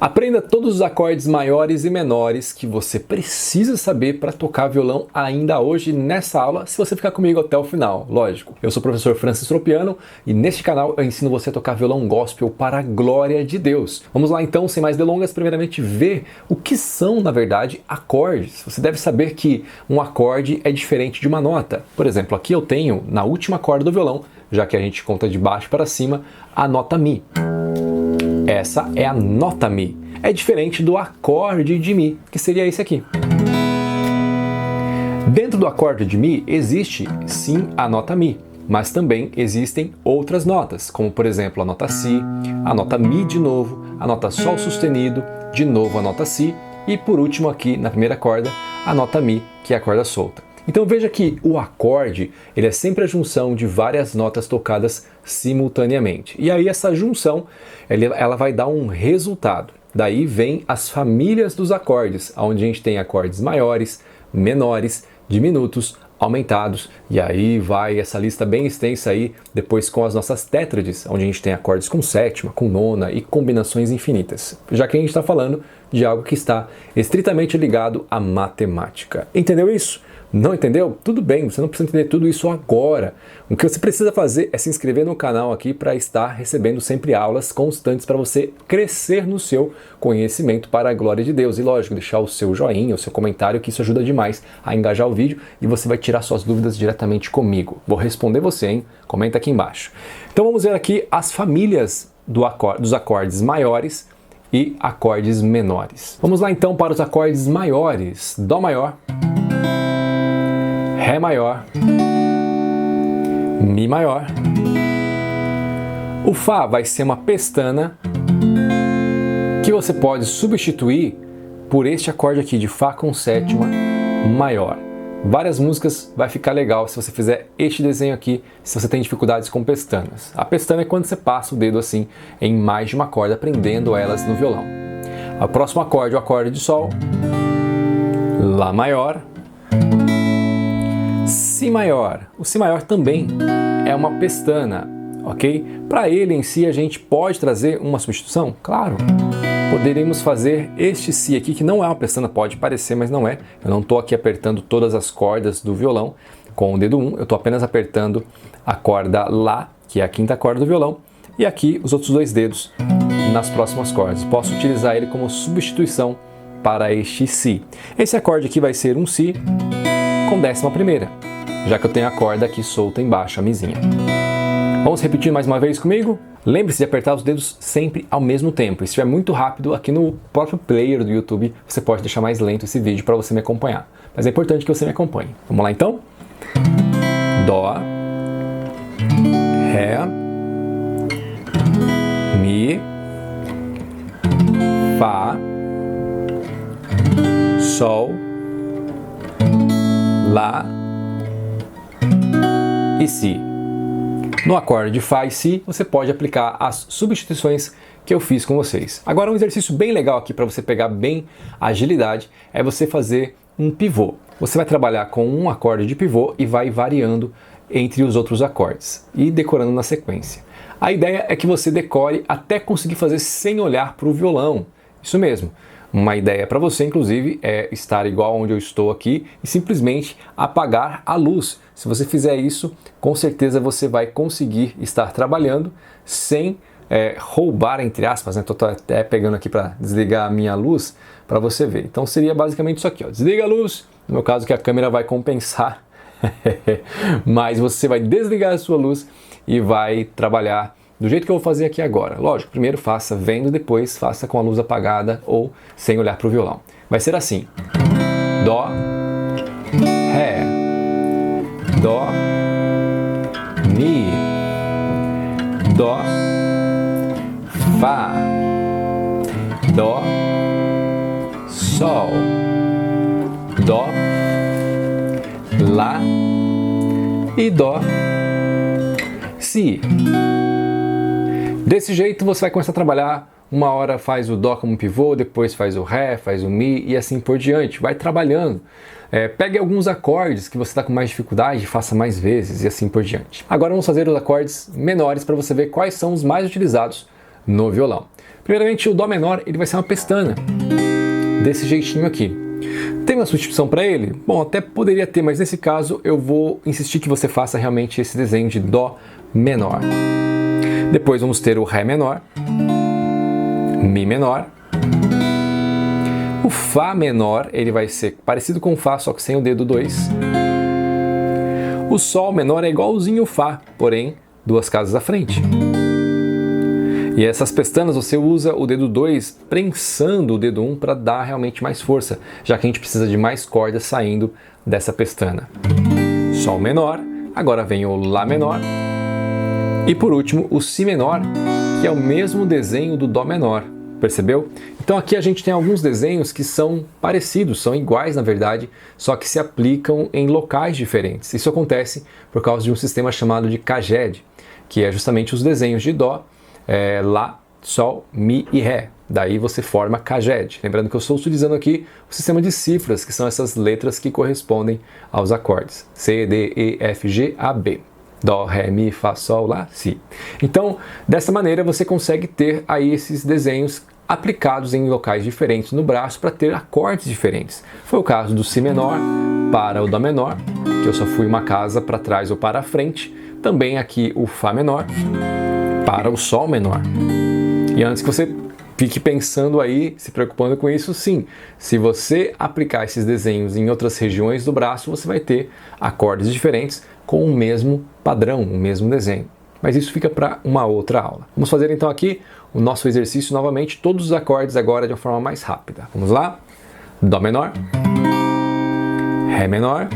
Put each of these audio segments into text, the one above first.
Aprenda todos os acordes maiores e menores que você precisa saber para tocar violão ainda hoje nessa aula, se você ficar comigo até o final, lógico. Eu sou o professor Francis Tropiano e neste canal eu ensino você a tocar violão gospel para a glória de Deus. Vamos lá então, sem mais delongas, primeiramente ver o que são, na verdade, acordes. Você deve saber que um acorde é diferente de uma nota. Por exemplo, aqui eu tenho, na última corda do violão, já que a gente conta de baixo para cima, a nota Mi. Essa é a nota Mi. É diferente do acorde de Mi, que seria esse aqui. Dentro do acorde de Mi existe sim a nota Mi, mas também existem outras notas, como por exemplo a nota Si, a nota Mi de novo, a nota Sol sustenido, de novo a nota Si e por último aqui na primeira corda a nota Mi, que é a corda solta. Então veja que o acorde ele é sempre a junção de várias notas tocadas simultaneamente. E aí essa junção ela vai dar um resultado. Daí vem as famílias dos acordes, onde a gente tem acordes maiores, menores, diminutos, aumentados. E aí vai essa lista bem extensa aí, depois com as nossas tétrades, onde a gente tem acordes com sétima, com nona e combinações infinitas. Já que a gente está falando de algo que está estritamente ligado à matemática. Entendeu isso? Não entendeu? Tudo bem, você não precisa entender tudo isso agora. O que você precisa fazer é se inscrever no canal aqui para estar recebendo sempre aulas constantes para você crescer no seu conhecimento para a glória de Deus. E lógico, deixar o seu joinha, o seu comentário, que isso ajuda demais a engajar o vídeo e você vai tirar suas dúvidas diretamente comigo. Vou responder você, hein? Comenta aqui embaixo. Então vamos ver aqui as famílias dos acordes maiores e acordes menores. Vamos lá então para os acordes maiores. Dó maior, Ré maior, Mi maior. O Fá vai ser uma pestana que você pode substituir por este acorde aqui de Fá com sétima maior. Várias músicas vai ficar legal se você fizer este desenho aqui, se você tem dificuldades com pestanas. A pestana é quando você passa o dedo assim em mais de uma corda, aprendendo elas no violão. O próximo acorde, o acorde de Sol, Lá maior, Si maior. O Si maior também é uma pestana, ok? Para ele em si a gente pode trazer uma substituição? Claro. Poderíamos fazer este Si aqui, que não é uma pestana, pode parecer, mas não é. Eu não estou aqui apertando todas as cordas do violão com o dedo 1, eu estou apenas apertando a corda Lá, que é a quinta corda do violão, e aqui os outros dois dedos nas próximas cordas. Posso utilizar ele como substituição para este Si. Esse acorde aqui vai ser um Si com décima primeira, já que eu tenho a corda aqui solta embaixo, a Mizinha. Vamos repetir mais uma vez comigo? Lembre-se de apertar os dedos sempre ao mesmo tempo. E se estiver muito rápido, aqui no próprio player do YouTube, você pode deixar mais lento esse vídeo para você me acompanhar. Mas é importante que você me acompanhe. Vamos lá então? Dó, Ré, Mi, Fá, Sol, Lá e Si. No acorde de Fá e Si, você pode aplicar as substituições que eu fiz com vocês. Agora um exercício bem legal aqui para você pegar bem a agilidade é você fazer um pivô. Você vai trabalhar com um acorde de pivô e vai variando entre os outros acordes e decorando na sequência. A ideia é que você decore até conseguir fazer sem olhar para o violão. Isso mesmo. Uma ideia para você, inclusive, é estar igual onde eu estou aqui e simplesmente apagar a luz. Se você fizer isso, com certeza você vai conseguir estar trabalhando sem roubar, entre aspas, né? Estou até pegando aqui para desligar a minha luz para você ver. Então seria basicamente isso aqui, ó. Desliga a luz, no meu caso que a câmera vai compensar, mas você vai desligar a sua luz e vai trabalhar do jeito que eu vou fazer aqui agora. Lógico, primeiro faça vendo, depois faça com a luz apagada ou sem olhar para o violão. Vai ser assim: Dó, Ré, Dó, Mi, Dó, Fá, Dó, Sol, Dó, Lá e Dó, Si. Desse jeito você vai começar a trabalhar, uma hora faz o Dó como pivô, depois faz o Ré, faz o Mi e assim por diante. Vai trabalhando. Pegue alguns acordes que você está com mais dificuldade, faça mais vezes e assim por diante. Agora vamos fazer os acordes menores para você ver quais são os mais utilizados no violão. Primeiramente, o Dó menor ele vai ser uma pestana, desse jeitinho aqui. Tem uma substituição para ele? Bom, até poderia ter, mas nesse caso eu vou insistir que você faça realmente esse desenho de Dó menor. Depois vamos ter o Ré menor, Mi menor. O Fá menor, ele vai ser parecido com o Fá, só que sem o dedo 2. O Sol menor é igualzinho o Fá, porém 2 casas à frente. E essas pestanas você usa o dedo 2 prensando o dedo 1 para dar realmente mais força, já que a gente precisa de mais cordas saindo dessa pestana. Sol menor, agora vem o Lá menor. E por último, o Si menor, que é o mesmo desenho do Dó menor. Percebeu? Então aqui a gente tem alguns desenhos que são parecidos, são iguais na verdade, só que se aplicam em locais diferentes. Isso acontece por causa de um sistema chamado de Kaged, que é justamente os desenhos de Dó, Lá, Sol, Mi e Ré. Daí você forma Kaged. Lembrando que eu estou utilizando aqui o sistema de cifras, que são essas letras que correspondem aos acordes. C, D, E, F, G, A, B. Dó, Ré, Mi, Fá, Sol, Lá, Si. Então, dessa maneira você consegue ter aí esses desenhos aplicados em locais diferentes no braço para ter acordes diferentes. Foi o caso do Si menor para o Dó menor, que eu só fui uma casa para trás ou para a frente. Também aqui o Fá menor para o Sol menor. E antes que você fique pensando aí, se preocupando com isso, sim, se você aplicar esses desenhos em outras regiões do braço, você vai ter acordes diferentes com o mesmo padrão, o mesmo desenho. Mas isso fica para uma outra aula. Vamos fazer então aqui o nosso exercício novamente, todos os acordes agora de uma forma mais rápida. Vamos lá? Dó menor, Ré menor,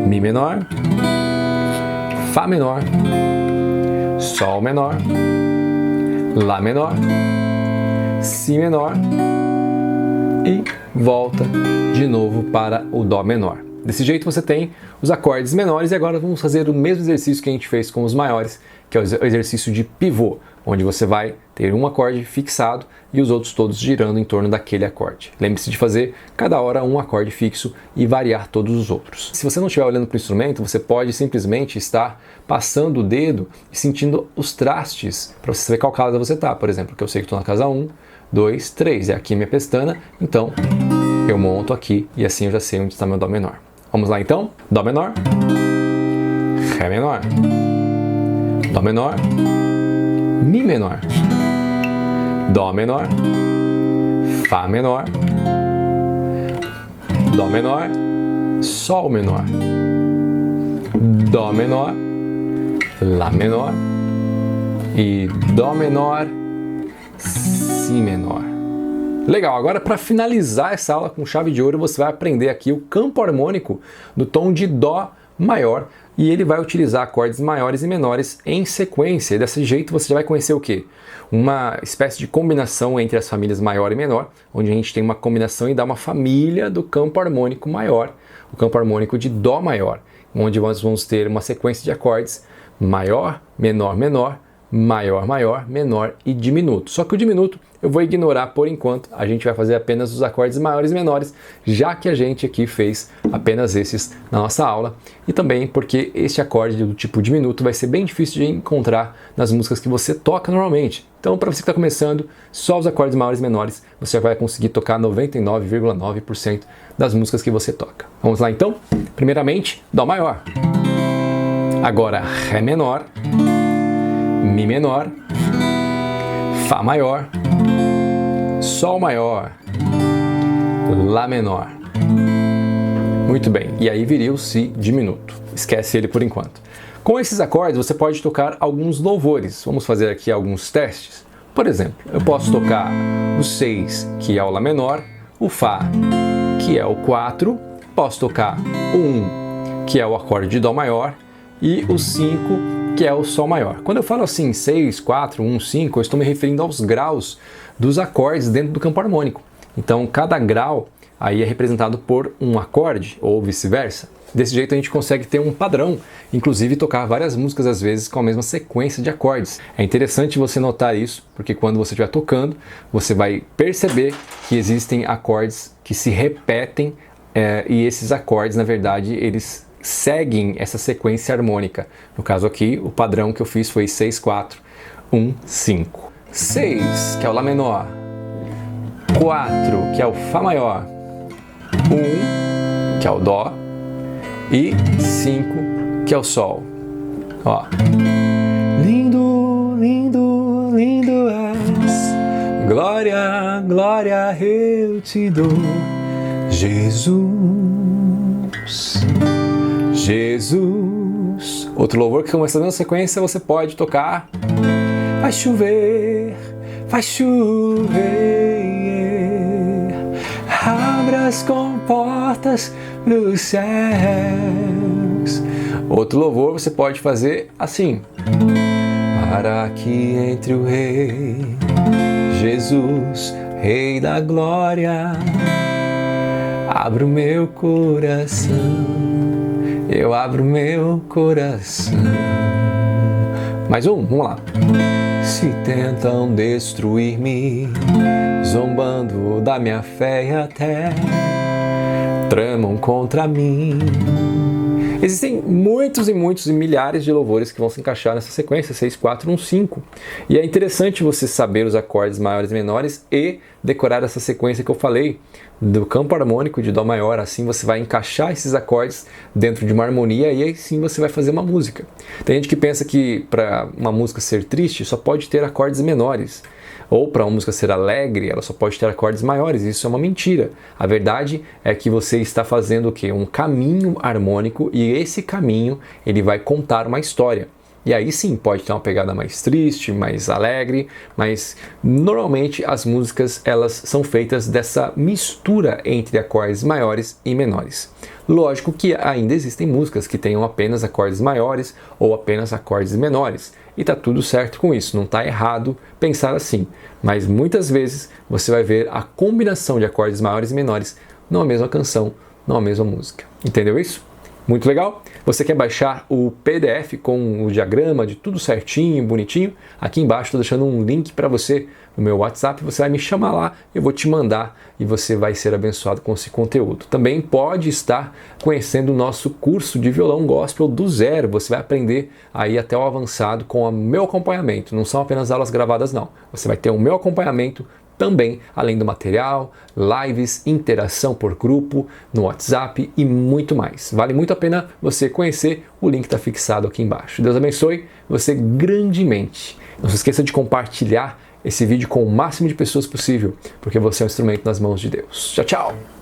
Mi menor, Fá menor, Sol menor, Lá menor, Si menor e volta de novo para o Dó menor. Desse jeito você tem os acordes menores e agora vamos fazer o mesmo exercício que a gente fez com os maiores, que é o exercício de pivô, onde você vai ter um acorde fixado e os outros todos girando em torno daquele acorde. Lembre-se de fazer cada hora um acorde fixo e variar todos os outros. Se você não estiver olhando para o instrumento, você pode simplesmente estar passando o dedo e sentindo os trastes para você saber qual casa você está. Por exemplo, que eu sei que estou na casa 1, 2, 3, é aqui minha pestana, então eu monto aqui e assim eu já sei onde está meu Dó menor. Vamos lá então? Dó menor, Ré menor, Dó menor, Mi menor, Dó menor, Fá menor, Dó menor, Sol menor, Dó menor, Lá menor e Dó menor, Si menor. Legal, agora para finalizar essa aula com chave de ouro, você vai aprender aqui o campo harmônico do tom de Dó maior e ele vai utilizar acordes maiores e menores em sequência. E desse jeito você já vai conhecer o quê? Uma espécie de combinação entre as famílias maior e menor, onde a gente tem uma combinação e dá uma família do campo harmônico maior, o campo harmônico de Dó maior, onde nós vamos ter uma sequência de acordes maior, menor, menor, maior, maior, menor e diminuto. Só que o diminuto eu vou ignorar por enquanto, a gente vai fazer apenas os acordes maiores e menores, já que a gente aqui fez apenas esses na nossa aula, e também porque este acorde do tipo diminuto vai ser bem difícil de encontrar nas músicas que você toca normalmente. Então, para você que está começando, só os acordes maiores e menores, você já vai conseguir tocar 99,9% das músicas que você toca. Vamos lá então? Primeiramente, Dó maior. Agora, Ré menor, Mi menor, Fá maior, Sol maior, Lá menor. Muito bem, e aí viria o Si diminuto. Esquece ele por enquanto. Com esses acordes você pode tocar alguns louvores. Vamos fazer aqui alguns testes. Por exemplo, eu posso tocar o 6, que é o Lá menor, o Fá, que é o 4, posso tocar o 1, que é o acorde de Dó maior, e o 5, que é o Sol maior. Quando eu falo assim 6, 4, 1, 5, eu estou me referindo aos graus dos acordes dentro do campo harmônico. Então cada grau aí é representado por um acorde ou vice-versa. Desse jeito a gente consegue ter um padrão, inclusive tocar várias músicas às vezes com a mesma sequência de acordes. É interessante você notar isso, porque quando você estiver tocando, você vai perceber que existem acordes que se repetem e esses acordes, na verdade, eles seguem essa sequência harmônica. No caso aqui, o padrão que eu fiz foi 6, 4, 1, 5. 6, que é o Lá menor, 4, que é o Fá maior, 1, que é o Dó, e 5, que é o Sol. Ó. Lindo, lindo, lindo és, glória, glória eu te dou, Jesus, Jesus. Outro louvor que começa na sequência você pode tocar. Vai chover, abra as comportas dos céus. Outro louvor você pode fazer assim. Para que entre o Rei, Jesus, Rei da glória, abra o meu coração, eu abro o meu coração. Mais um, vamos lá. Se tentam destruir-me, zombando da minha fé e até tramam contra mim. Existem muitos e milhares de louvores que vão se encaixar nessa sequência, 6, 4, 1, 5. E é interessante você saber os acordes maiores e menores e decorar essa sequência que eu falei do campo harmônico de Dó maior. Assim você vai encaixar esses acordes dentro de uma harmonia e aí sim você vai fazer uma música. Tem gente que pensa que para uma música ser triste só pode ter acordes menores. Ou para uma música ser alegre, ela só pode ter acordes maiores. Isso é uma mentira. A verdade é que você está fazendo o quê? Um caminho harmônico e esse caminho ele vai contar uma história. E aí sim, pode ter uma pegada mais triste, mais alegre, mas normalmente as músicas elas são feitas dessa mistura entre acordes maiores e menores. Lógico que ainda existem músicas que tenham apenas acordes maiores ou apenas acordes menores. E tá tudo certo com isso, não tá errado pensar assim. Mas muitas vezes você vai ver a combinação de acordes maiores e menores numa mesma canção, numa mesma música. Entendeu isso? Muito legal? Você quer baixar o PDF com o diagrama de tudo certinho, bonitinho? Aqui embaixo estou deixando um link para você no meu WhatsApp. Você vai me chamar lá, eu vou te mandar e você vai ser abençoado com esse conteúdo. Também pode estar conhecendo o nosso curso de violão gospel do zero. Você vai aprender aí até o avançado com o meu acompanhamento. Não são apenas aulas gravadas, não. Você vai ter o meu acompanhamento também, além do material, lives, interação por grupo, no WhatsApp e muito mais. Vale muito a pena você conhecer, o link está fixado aqui embaixo. Deus abençoe você grandemente. Não se esqueça de compartilhar esse vídeo com o máximo de pessoas possível, porque você é um instrumento nas mãos de Deus. Tchau, tchau!